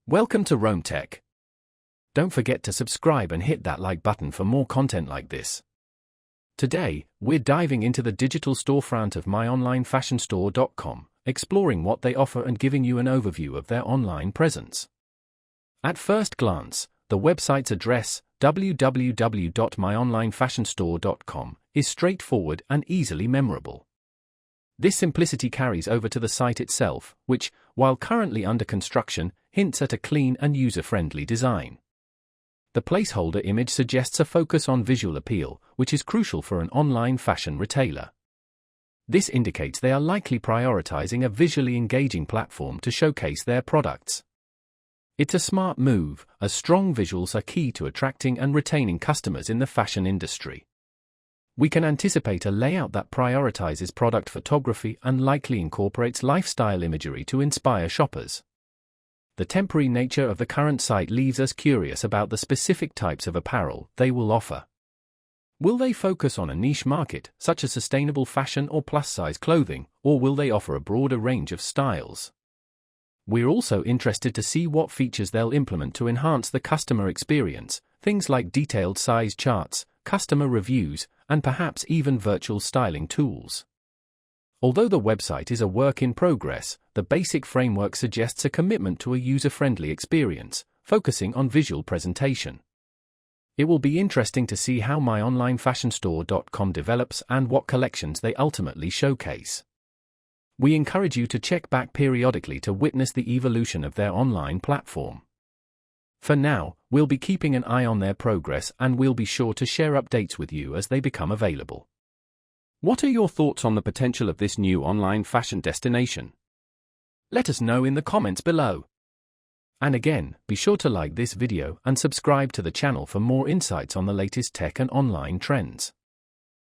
Welcome to Rome Tech. Don't forget to subscribe and hit that like button for more content like this. Today, we're diving into the digital storefront of myonlinefashionstore.com, exploring what they offer and giving you an overview of their online presence. At first glance, the website's address, www.myonlinefashionstore.com, is straightforward and easily memorable. This simplicity carries over to the site itself, which, while currently under construction, hints at a clean and user-friendly design. The placeholder image suggests a focus on visual appeal, which is crucial for an online fashion retailer. This indicates they are likely prioritizing a visually engaging platform to showcase their products. It's a smart move, as strong visuals are key to attracting and retaining customers in the fashion industry. We can anticipate a layout that prioritizes product photography and likely incorporates lifestyle imagery to inspire shoppers. The temporary nature of the current site leaves us curious about the specific types of apparel they will offer. Will they focus on a niche market, such as sustainable fashion or plus-size clothing, or will they offer a broader range of styles? We're also interested to see what features they'll implement to enhance the customer experience, things like detailed size charts, customer reviews, and perhaps even virtual styling tools. Although the website is a work in progress, the basic framework suggests a commitment to a user-friendly experience, focusing on visual presentation. It will be interesting to see how myonlinefashionstore.com develops and what collections they ultimately showcase. We encourage you to check back periodically to witness the evolution of their online platform. For now, we'll be keeping an eye on their progress and we'll be sure to share updates with you as they become available. What are your thoughts on the potential of this new online fashion destination? Let us know in the comments below. And again, be sure to like this video and subscribe to the channel for more insights on the latest tech and online trends.